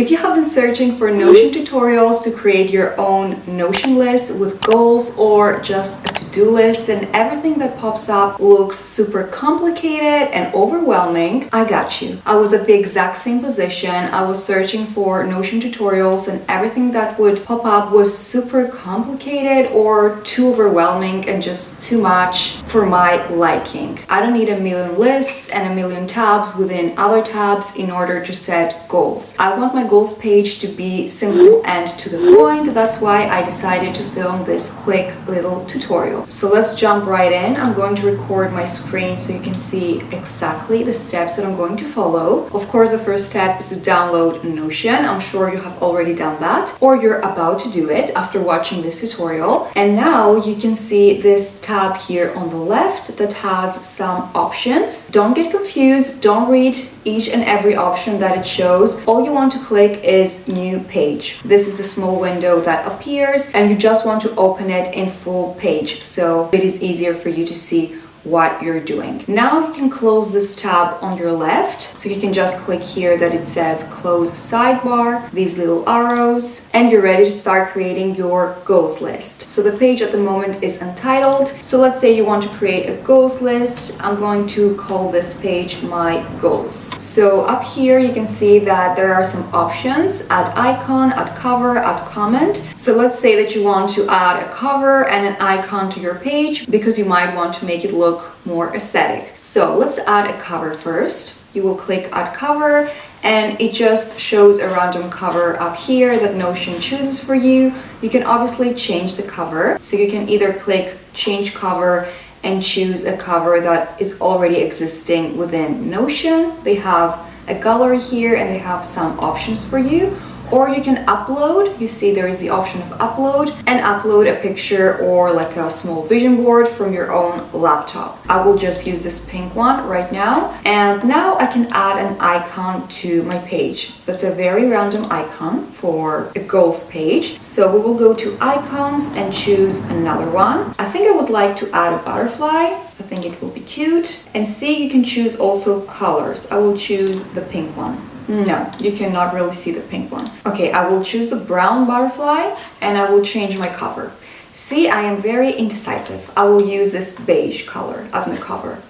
If you have been searching for Notion tutorials to create your own Notion list with goals or just a to-do list and everything that pops up looks super complicated and overwhelming, I got you. I was at the exact same position. I was searching for Notion tutorials and everything that would pop up was super complicated or too overwhelming and just too much for my liking. I don't need a million lists and a million tabs within other tabs in order to set goals. I want my goals page to be simple and to the point. That's why I decided to film this quick little tutorial. So let's jump right in. I'm going to record my screen so you can see exactly the steps that I'm going to follow. Of course, the first step is to download Notion. I'm sure you have already done that or you're about to do it after watching this tutorial. And now you can see this tab here on the left that has some options. Don't get confused. Don't read each and every option that it shows. All you want to click is new page. This is the small window that appears and you just want to open it in full page so it is easier for you to see what you're doing. Now you can close this tab on your left. So you can just click here that it says close sidebar, these little arrows, and you're ready to start creating your goals list. So the page at the moment is untitled. So let's say you want to create a goals list. I'm going to call this page my goals. So up here you can see that there are some options: add icon, add cover, add comment. So let's say that you want to add a cover and an icon to your page because you might want to make it look more aesthetic. So let's add a cover first. You will click add cover and it just shows a random cover up here that Notion chooses for you. You can obviously change the cover. So you can either click change cover and choose a cover that is already existing within Notion. They have a gallery here and they have some options for you. Or you can upload. You see there is the option of upload and upload a picture or like a small vision board from your own laptop. I will just use this pink one right now. And now I can add an icon to my page. That's a very random icon for a goals page. So we will go to icons and choose another one. I think I would like to add a butterfly. I think it will be cute. And see, you can choose also colors. I will choose the pink one. No, you cannot really see the pink one. Okay, I will choose the brown butterfly and I will change my cover. See, I am very indecisive. I will use this beige color as my cover.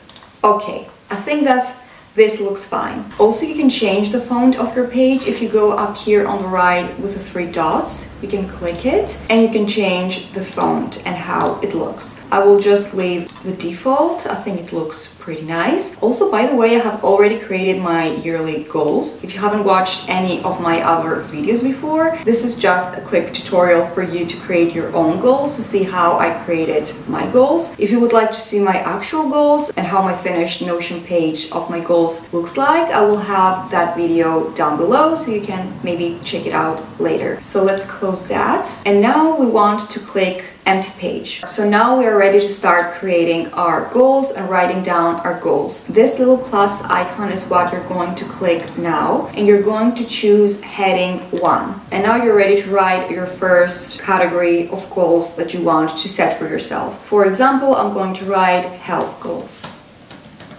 Okay, I think that this looks fine. Also, you can change the font of your page. If you go up here on the right with the three dots, you can click it and you can change the font and how it looks. I will just leave the default. I think it looks pretty nice. Also, by the way, I have already created my yearly goals. If you haven't watched any of my other videos before, this is just a quick tutorial for you to create your own goals, to see how I created my goals. If you would like to see my actual goals and how my finished Notion page of my goals looks like, I will have that video down below so you can maybe check it out later. So let's close that. And now we want to click empty page. So now we are ready to start creating our goals and writing down our goals. This little plus icon is what you're going to click now, and you're going to choose heading 1. And now you're ready to write your first category of goals that you want to set for yourself. For example, I'm going to write health goals.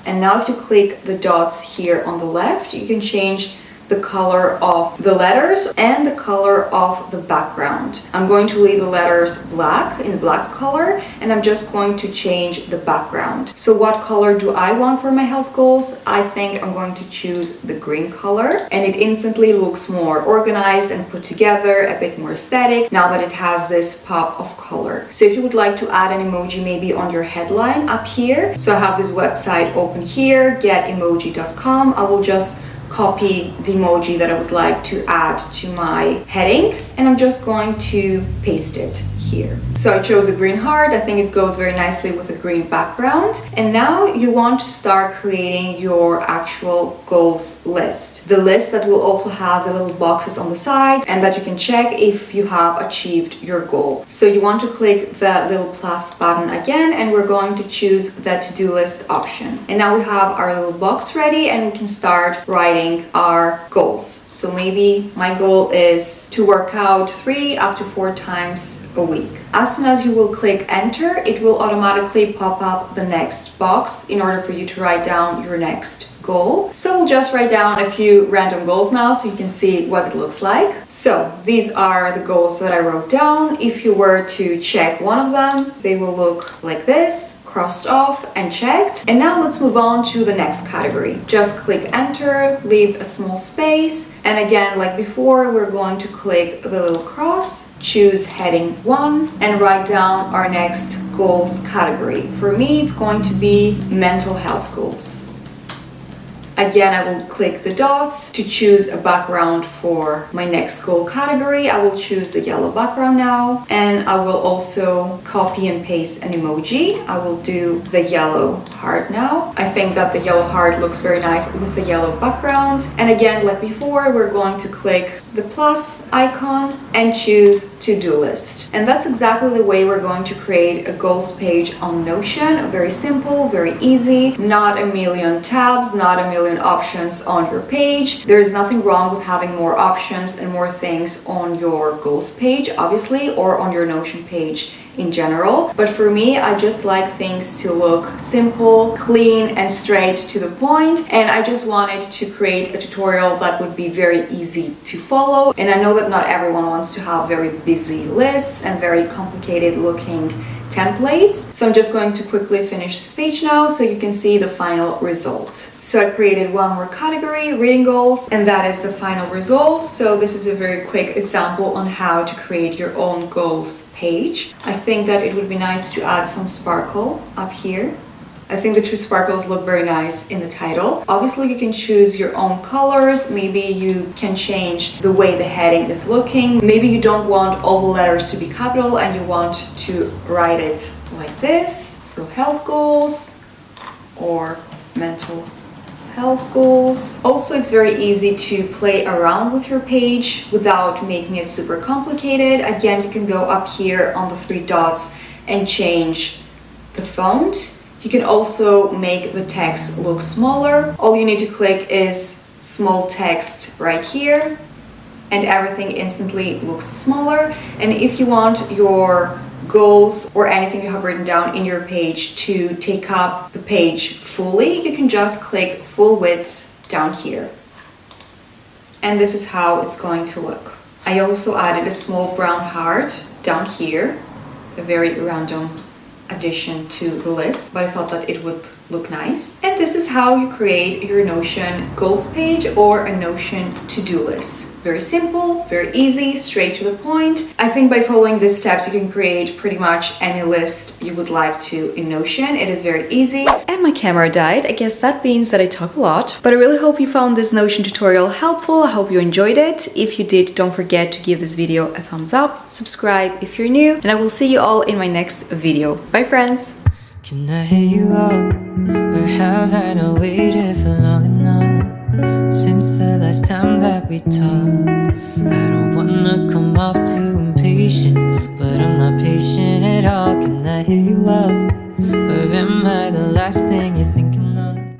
And now if you click the dots here on the left, you can change the color of the letters and the color of the background. I'm going to leave the letters black, in black color, and I'm just going to change the background. So what color do I want for my health goals? I think I'm going to choose the green color, and it instantly looks more organized and put together, a bit more aesthetic, now that it has this pop of color. So if you would like to add an emoji maybe on your headline up here, so I have this website open here, getemoji.com. I will just copy the emoji that I would like to add to my heading, and I'm just going to paste it here. So I chose a green heart. I think it goes very nicely with a green background. And now you want to start creating your actual goals list. The list that will also have the little boxes on the side and that you can check if you have achieved your goal. So you want to click the little plus button again, and we're going to choose the to-do list option. And now we have our little box ready and we can start writing our goals. So maybe my goal is to work out 3 up to 4 times a week. As soon as you will click enter, it will automatically pop up the next box in order for you to write down your next goal. So we'll just write down a few random goals now so you can see what it looks like. So these are the goals that I wrote down. If you were to check one of them, they will look like this, crossed off and checked. And now let's move on to the next category. Just click enter, leave a small space. And again, like before, we're going to click the little cross, choose heading 1 and write down our next goals category. For me, it's going to be mental health goals. Again, I will click the dots to choose a background for my next goal category. I will choose the yellow background now, and I will also copy and paste an emoji. I will do the yellow heart now. I think that the yellow heart looks very nice with the yellow background. And again, like before, we're going to click the plus icon and choose to-do list. And that's exactly the way we're going to create a goals page on Notion. Very simple, very easy, not a million tabs, not a million options on your page. There is nothing wrong with having more options and more things on your goals page, obviously, or on your Notion page in general. But for me, I just like things to look simple, clean, and straight to the point. And I just wanted to create a tutorial that would be very easy to follow. And I know that not everyone wants to have very busy lists and very complicated looking templates. So I'm just going to quickly finish this page now so you can see the final result. So I created one more category, reading goals, and that is the final result. So this is a very quick example on how to create your own goals page. I think that it would be nice to add some sparkle up here. I think the two sparkles look very nice in the title. Obviously, you can choose your own colors. Maybe you can change the way the heading is looking. Maybe you don't want all the letters to be capital and you want to write it like this. So health goals or mental health goals. Also, it's very easy to play around with your page without making it super complicated. Again, you can go up here on the 3 dots and change the font. You can also make the text look smaller. All you need to click is small text right here and everything instantly looks smaller. And if you want your goals or anything you have written down in your page to take up the page fully, you can just click full width down here. And this is how it's going to look. I also added a small brown heart down here, a very random addition to the list, but I thought that it would look nice. And this is how you create your Notion goals page or a Notion to-do list. Very simple, very easy, straight to the point. I think by following these steps, you can create pretty much any list you would like to in Notion. It is very easy. And my camera died. I guess that means that I talk a lot, but I really hope you found this Notion tutorial helpful. I hope you enjoyed it. If you did, don't forget to give this video a thumbs up, subscribe if you're new, and I will see you all in my next video. Bye friends! Can I hit you up? Or have I not waited for long enough? Since the last time that we talked, I don't wanna come off too impatient, but I'm not patient at all. Can I hit you up?